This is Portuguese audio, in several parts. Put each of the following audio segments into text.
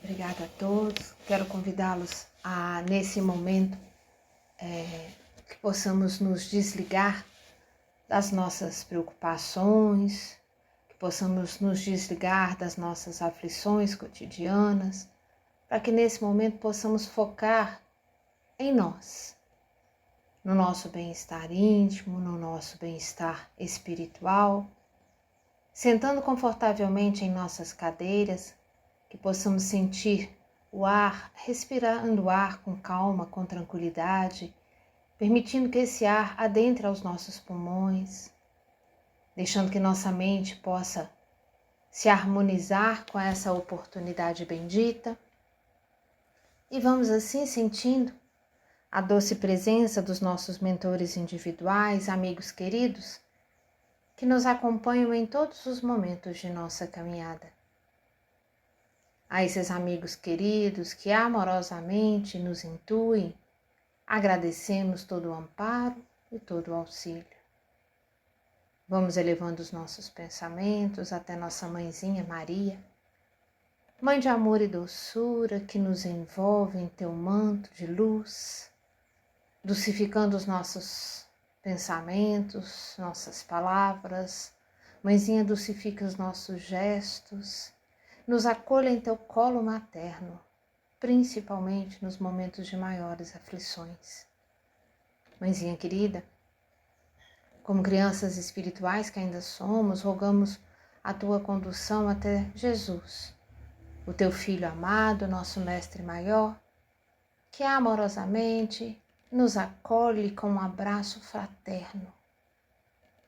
Obrigada a todos. Quero convidá-los a, nesse momento, que possamos nos desligar das nossas preocupações, que possamos nos desligar das nossas aflições cotidianas, para que nesse momento possamos focar em nós, no nosso bem-estar íntimo, no nosso bem-estar espiritual, sentando confortavelmente em nossas cadeiras, que possamos sentir o ar, respirando o ar com calma, com tranquilidade, permitindo que esse ar adentre aos nossos pulmões, deixando que nossa mente possa se harmonizar com essa oportunidade bendita. E vamos assim sentindo a doce presença dos nossos mentores individuais, amigos queridos, que nos acompanham em todos os momentos de nossa caminhada. A esses amigos queridos que amorosamente nos intuem, agradecemos todo o amparo e todo o auxílio. Vamos elevando os nossos pensamentos até nossa mãezinha Maria, Mãe de amor e doçura que nos envolve em teu manto de luz, dulcificando os nossos pensamentos, nossas palavras. Mãezinha, dulcifica os nossos gestos, nos acolha em teu colo materno, principalmente nos momentos de maiores aflições. Mãezinha querida, como crianças espirituais que ainda somos, rogamos a tua condução até Jesus, o teu Filho amado, nosso Mestre Maior, que amorosamente nos acolhe com um abraço fraterno,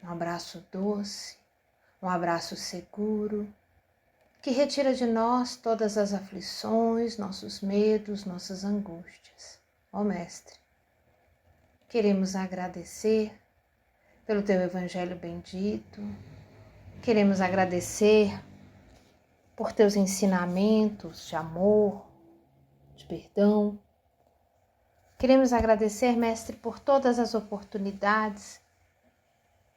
um abraço doce, um abraço seguro, que retira de nós todas as aflições, nossos medos, nossas angústias. Ó Mestre, queremos agradecer pelo teu Evangelho bendito, queremos agradecer por teus ensinamentos de amor, de perdão. Queremos agradecer, Mestre, por todas as oportunidades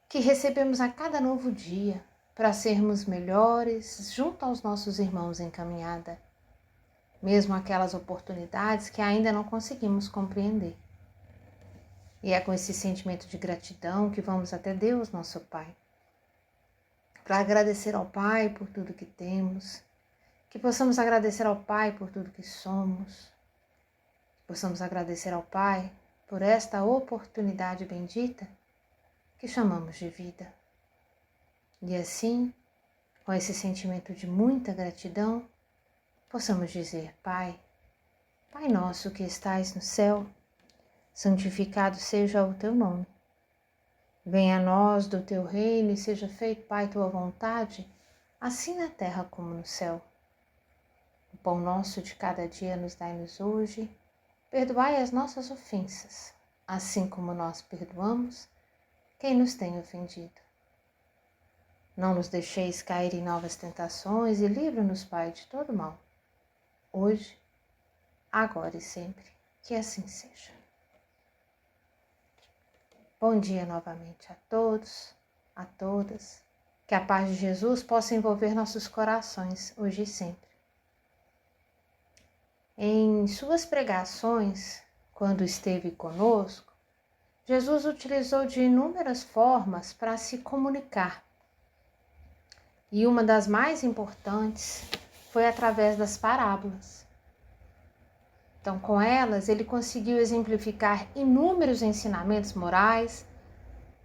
que recebemos a cada novo dia para sermos melhores junto aos nossos irmãos em caminhada, mesmo aquelas oportunidades que ainda não conseguimos compreender. E é com esse sentimento de gratidão que vamos até Deus, nosso Pai, para agradecer ao Pai por tudo que temos, que possamos agradecer ao Pai por tudo que somos, que possamos agradecer ao Pai por esta oportunidade bendita que chamamos de vida. E assim, com esse sentimento de muita gratidão, possamos dizer: Pai, Pai nosso que estais no céu, santificado seja o teu nome. Venha a nós do teu reino e seja feito, Pai, tua vontade, assim na terra como no céu. O pão nosso de cada dia nos dai-nos hoje. Perdoai as nossas ofensas, assim como nós perdoamos quem nos tem ofendido. Não nos deixeis cair em novas tentações e livra-nos, Pai, de todo mal, hoje, agora e sempre, que assim seja. Bom dia novamente a todos, a todas, que a paz de Jesus possa envolver nossos corações, hoje e sempre. Em suas pregações, quando esteve conosco, Jesus utilizou de inúmeras formas para se comunicar. E uma das mais importantes foi através das parábolas. Então, com elas, ele conseguiu exemplificar inúmeros ensinamentos morais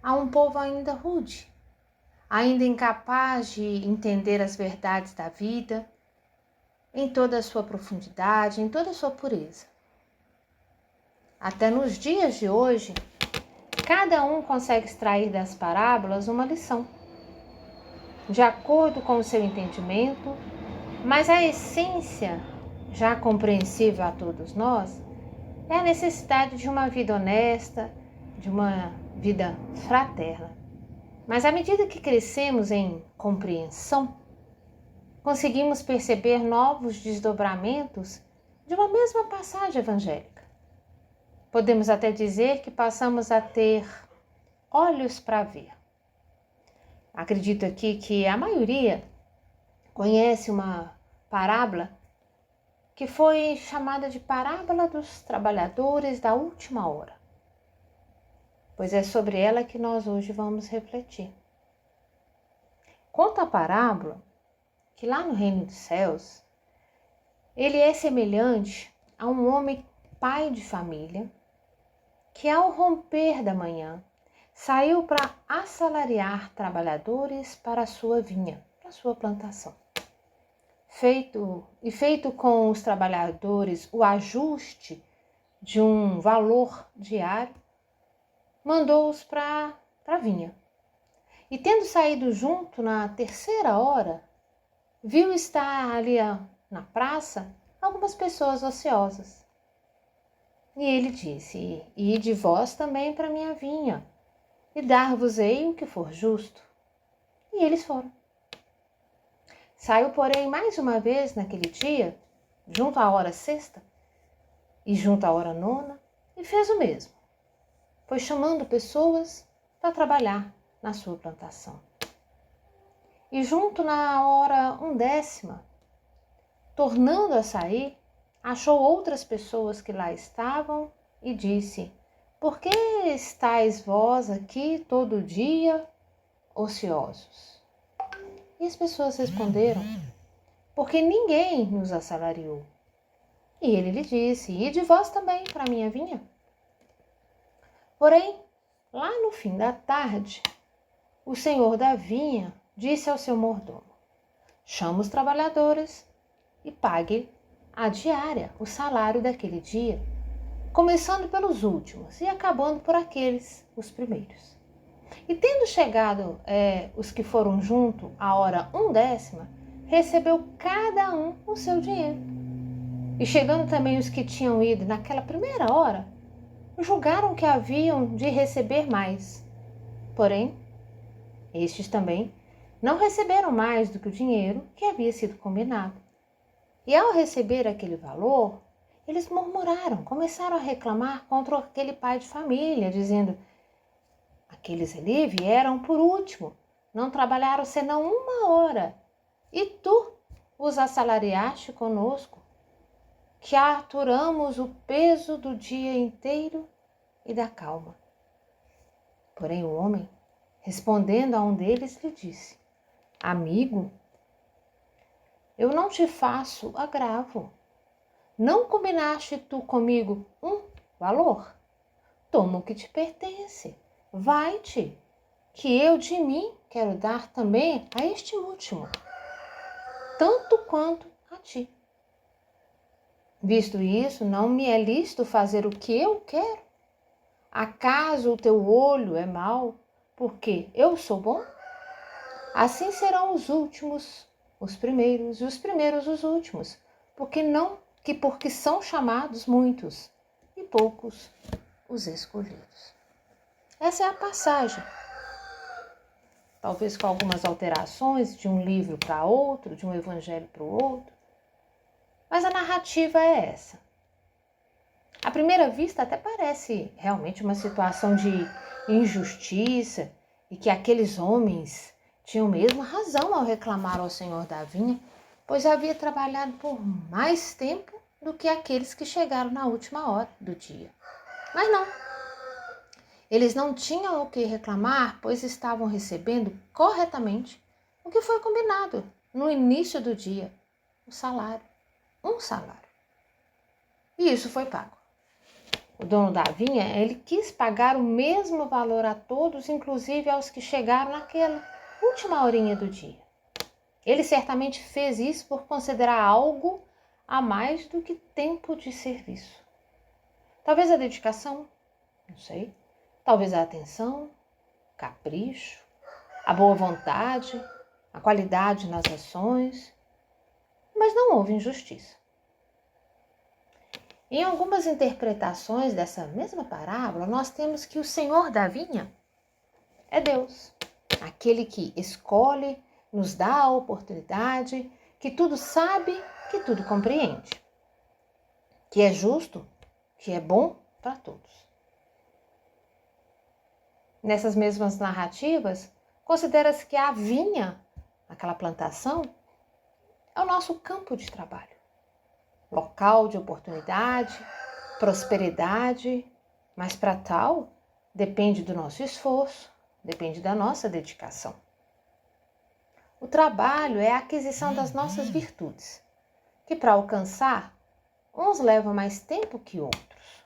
a um povo ainda rude, ainda incapaz de entender as verdades da vida, em toda a sua profundidade, em toda a sua pureza. Até nos dias de hoje, cada um consegue extrair das parábolas uma lição, de acordo com o seu entendimento, mas a essência, já compreensível a todos nós, é a necessidade de uma vida honesta, de uma vida fraterna. Mas à medida que crescemos em compreensão, conseguimos perceber novos desdobramentos de uma mesma passagem evangélica. Podemos até dizer que passamos a ter olhos para ver. Acredito aqui que a maioria conhece uma parábola que foi chamada de parábola dos trabalhadores da última hora, pois é sobre ela que nós hoje vamos refletir. Conta a parábola que lá no reino dos céus, ele é semelhante a um homem pai de família que ao romper da manhã saiu para assalariar trabalhadores para a sua vinha, para a sua plantação. Feito com os trabalhadores o ajuste de um valor diário, mandou-os para a vinha. E tendo saído junto na terceira hora, viu estar ali na praça algumas pessoas ociosas. E ele disse: ide vós também para minha vinha, e dar-vos-ei o que for justo. E eles foram. Saiu, porém, mais uma vez naquele dia, junto à hora sexta e junto à hora nona, e fez o mesmo. Foi chamando pessoas para trabalhar na sua plantação. E junto na hora undécima, tornando a sair, achou outras pessoas que lá estavam e disse: por que estáis vós aqui todo dia ociosos? E as pessoas responderam: porque ninguém nos assalariou. E ele lhe disse: ide vós também para a minha vinha. Porém, lá no fim da tarde, o senhor da vinha disse ao seu mordomo: chama os trabalhadores e pague a diária, o salário daquele dia, começando pelos últimos e acabando por aqueles, os primeiros. E tendo chegado os que foram junto à hora undécima, recebeu cada um o seu dinheiro. E chegando também os que tinham ido naquela primeira hora, julgaram que haviam de receber mais. Porém, estes também não receberam mais do que o dinheiro que havia sido combinado. E ao receber aquele valor, eles murmuraram, começaram a reclamar contra aquele pai de família, dizendo: aqueles ali vieram por último, não trabalharam senão uma hora, e tu os assalariaste conosco, que aturamos o peso do dia inteiro e da calma. Porém o homem, respondendo a um deles, lhe disse: amigo, eu não te faço agravo. Não combinaste tu comigo um valor? Toma o que te pertence. Vai-te, que eu de mim quero dar também a este último, tanto quanto a ti. Visto isso, não me é lícito fazer o que eu quero? Acaso o teu olho é mau, porque eu sou bom? Assim serão os últimos os primeiros, e os primeiros os últimos, porque são chamados muitos, e poucos os escolhidos. Essa é a passagem, talvez com algumas alterações de um livro para outro, de um evangelho para o outro, mas a narrativa é essa. À primeira vista até parece realmente uma situação de injustiça e que aqueles homens tinham mesmo razão ao reclamar ao senhor da vinha, pois havia trabalhado por mais tempo do que aqueles que chegaram na última hora do dia. Mas não. Eles não tinham o que reclamar, pois estavam recebendo corretamente o que foi combinado no início do dia, o salário, um salário. E isso foi pago. O dono da vinha, ele quis pagar o mesmo valor a todos, inclusive aos que chegaram naquela última horinha do dia. Ele certamente fez isso por considerar algo a mais do que tempo de serviço. Talvez a dedicação, não sei. Talvez a atenção, capricho, a boa vontade, a qualidade nas ações, mas não houve injustiça. Em algumas interpretações dessa mesma parábola, nós temos que o Senhor da vinha é Deus, aquele que escolhe, nos dá a oportunidade, que tudo sabe, que tudo compreende, que é justo, que é bom para todos. Nessas mesmas narrativas, considera-se que a vinha, aquela plantação, é o nosso campo de trabalho. local de oportunidade, prosperidade, mas para tal depende do nosso esforço, depende da nossa dedicação. O trabalho é a aquisição das nossas virtudes, que para alcançar, uns levam mais tempo que outros.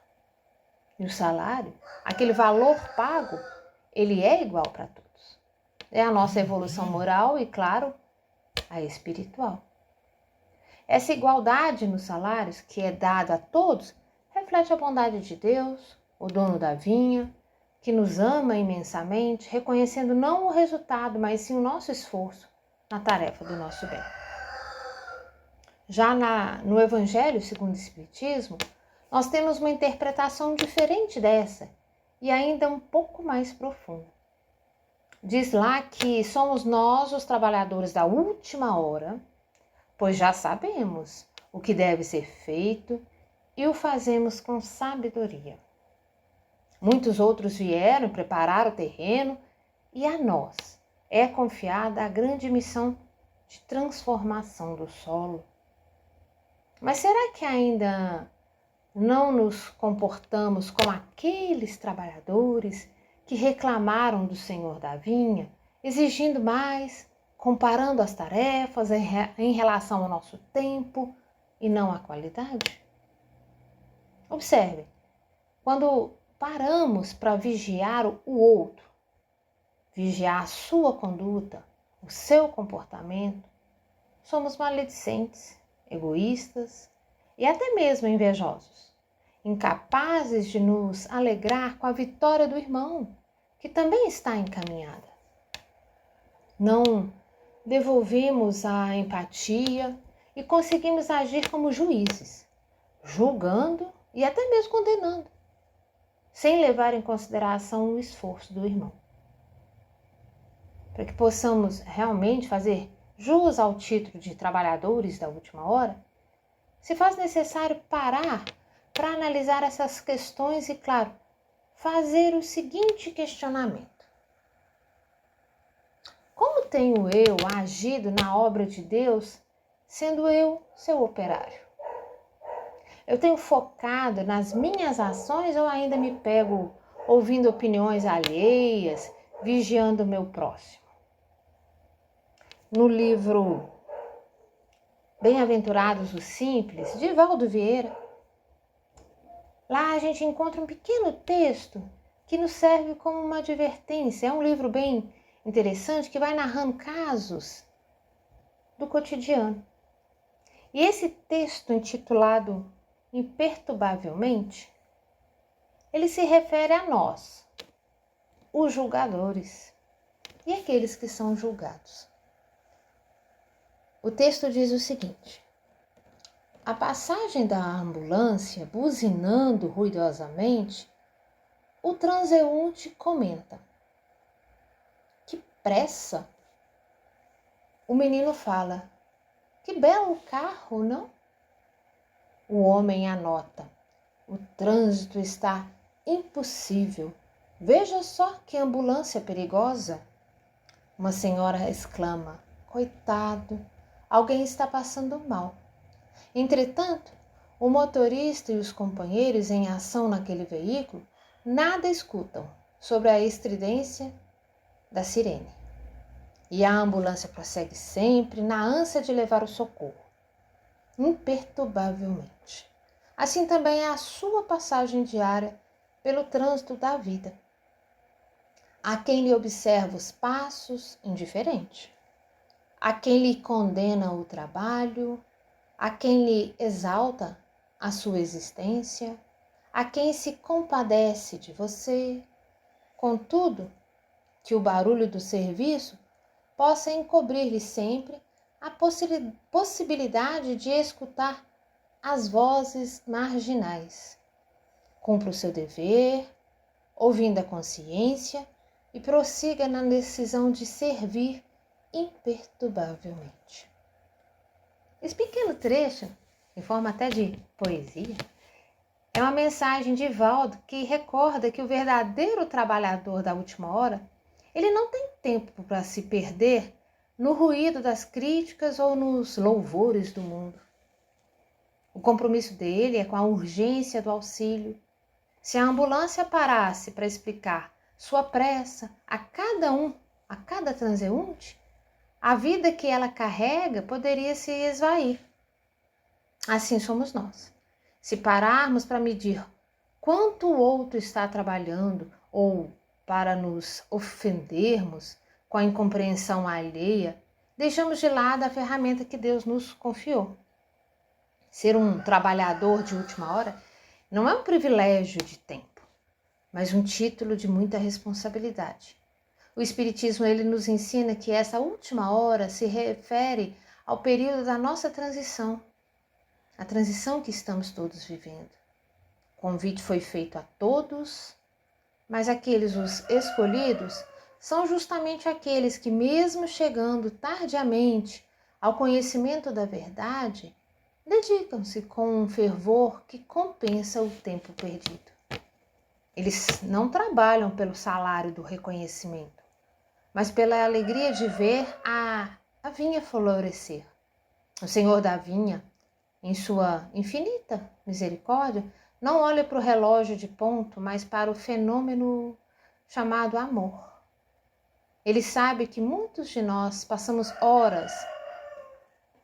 E o salário, aquele valor pago, ele é igual para todos. É a nossa evolução moral e, claro, a espiritual. Essa igualdade nos salários, que é dada a todos, reflete a bondade de Deus, o dono da vinha, que nos ama imensamente, reconhecendo não o resultado, mas sim o nosso esforço na tarefa do nosso bem. Já no Evangelho segundo o Espiritismo, nós temos uma interpretação diferente dessa e ainda um pouco mais profunda. Diz lá que somos nós os trabalhadores da última hora, pois já sabemos o que deve ser feito e o fazemos com sabedoria. Muitos outros vieram preparar o terreno e a nós é confiada a grande missão de transformação do solo. Mas será que ainda não nos comportamos como aqueles trabalhadores que reclamaram do Senhor da vinha, exigindo mais, comparando as tarefas em relação ao nosso tempo e não à qualidade? Observe, quando paramos para vigiar o outro, vigiar a sua conduta, o seu comportamento, somos maledicentes, egoístas e até mesmo invejosos, incapazes de nos alegrar com a vitória do irmão, que também está encaminhada. Não devolvemos a empatia e conseguimos agir como juízes, julgando e até mesmo condenando, sem levar em consideração o esforço do irmão. Para que possamos realmente fazer jus ao título de trabalhadores da última hora, se faz necessário parar para analisar essas questões e, claro, fazer o seguinte questionamento. Como tenho eu agido na obra de Deus, sendo eu seu operário? Eu tenho focado nas minhas ações ou ainda me pego ouvindo opiniões alheias, vigiando o meu próximo? No livro Bem-aventurados os Simples, de Valdo Vieira, lá a gente encontra um pequeno texto que nos serve como uma advertência. É um livro bem interessante que vai narrando casos do cotidiano. E esse texto, intitulado Imperturbavelmente, ele se refere a nós, os julgadores e aqueles que são julgados. O texto diz o seguinte: a passagem da ambulância buzinando ruidosamente, o transeunte comenta: que pressa! O menino fala: que belo carro, não? O homem anota: o trânsito está impossível. Veja só que ambulância perigosa. Uma senhora exclama: coitado, alguém está passando mal. Entretanto, o motorista e os companheiros em ação naquele veículo nada escutam sobre a estridência da sirene. E a ambulância prossegue sempre na ânsia de levar o socorro, imperturbavelmente. Assim também é a sua passagem diária pelo trânsito da vida. Há quem lhe observa os passos indiferente, há quem lhe condena o trabalho, há quem lhe exalta a sua existência, há quem se compadece de você. Contudo, que o barulho do serviço possa encobrir-lhe sempre a possibilidade de escutar as vozes marginais. Cumpra o seu dever, ouvindo a consciência, e prossiga na decisão de servir imperturbavelmente. Esse pequeno trecho, em forma até de poesia, é uma mensagem de Valdo que recorda que o verdadeiro trabalhador da última hora, ele não tem tempo para se perder no ruído das críticas ou nos louvores do mundo. O compromisso dele é com a urgência do auxílio. Se a ambulância parasse para explicar sua pressa a cada transeunte, a vida que ela carrega poderia se esvair. Assim somos nós. Se pararmos para medir quanto o outro está trabalhando ou para nos ofendermos com a incompreensão alheia, deixamos de lado a ferramenta que Deus nos confiou. Ser um trabalhador de última hora não é um privilégio de tempo, mas um título de muita responsabilidade. O Espiritismo ele nos ensina que essa última hora se refere ao período da nossa transição, a transição que estamos todos vivendo. O convite foi feito a todos, mas aqueles os escolhidos são justamente aqueles que, mesmo chegando tardiamente ao conhecimento da verdade, dedicam-se com um fervor que compensa o tempo perdido. Eles não trabalham pelo salário do reconhecimento, mas pela alegria de ver a vinha florescer. O Senhor da vinha, em sua infinita misericórdia, não olha para o relógio de ponto, mas para o fenômeno chamado amor. Ele sabe que muitos de nós passamos horas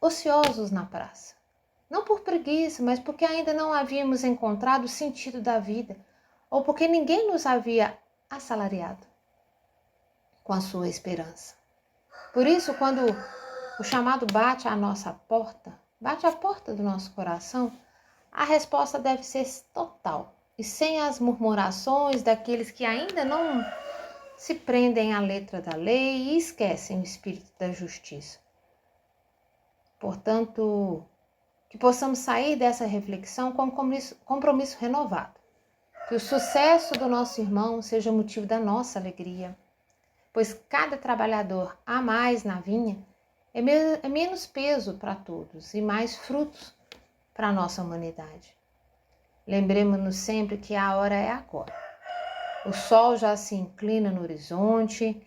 ociosos na praça. Não por preguiça, mas porque ainda não havíamos encontrado o sentido da vida, ou porque ninguém nos havia assalariado com a sua esperança. Por isso, quando o chamado bate à nossa porta, bate à porta do nosso coração, a resposta deve ser total e sem as murmurações daqueles que ainda não se prendem à letra da lei e esquecem o espírito da justiça. Portanto, que possamos sair dessa reflexão com compromisso renovado. Que o sucesso do nosso irmão seja motivo da nossa alegria, pois cada trabalhador a mais na vinha é menos peso para todos e mais frutos para a nossa humanidade. Lembremos-nos sempre que a hora é agora. O sol já se inclina no horizonte,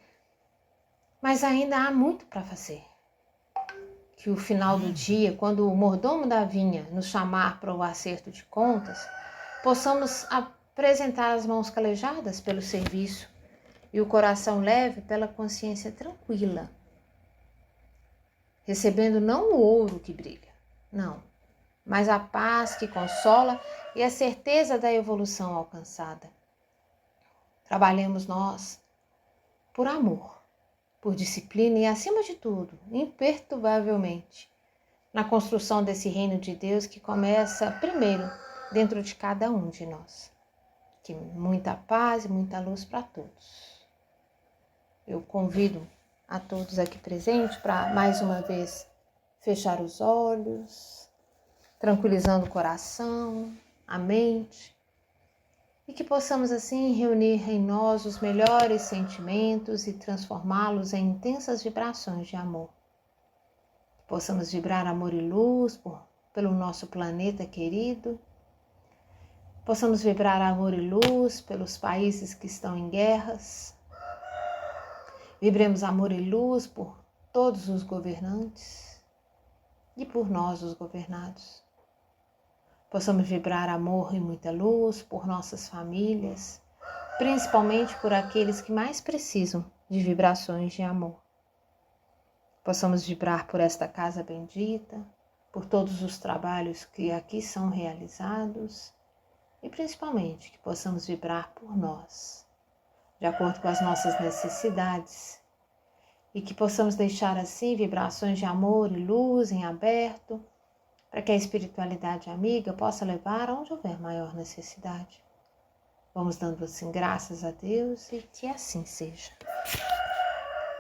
mas ainda há muito para fazer. Que o final do dia, quando o mordomo da vinha nos chamar para o acerto de contas, possamos apresentar as mãos calejadas pelo serviço e o coração leve pela consciência tranquila, recebendo não o ouro que brilha, não, mas a paz que consola e a certeza da evolução alcançada. Trabalhemos nós por amor, por disciplina e, acima de tudo, imperturbavelmente, na construção desse reino de Deus que começa primeiro dentro de cada um de nós. Que muita paz e muita luz para todos. Eu convido a todos aqui presentes para, mais uma vez, fechar os olhos, tranquilizando o coração, a mente, e que possamos assim reunir em nós os melhores sentimentos e transformá-los em intensas vibrações de amor. Que possamos vibrar amor e luz pelo nosso planeta querido. Possamos vibrar amor e luz pelos países que estão em guerras. Vibremos amor e luz por todos os governantes e por nós, os governados. Possamos vibrar amor e muita luz por nossas famílias, principalmente por aqueles que mais precisam de vibrações de amor. Possamos vibrar por esta casa bendita, por todos os trabalhos que aqui são realizados e principalmente que possamos vibrar por nós, de acordo com as nossas necessidades, e que possamos deixar assim vibrações de amor e luz em aberto, para que a espiritualidade amiga possa levar aonde houver maior necessidade. Vamos dando assim graças a Deus e que assim seja.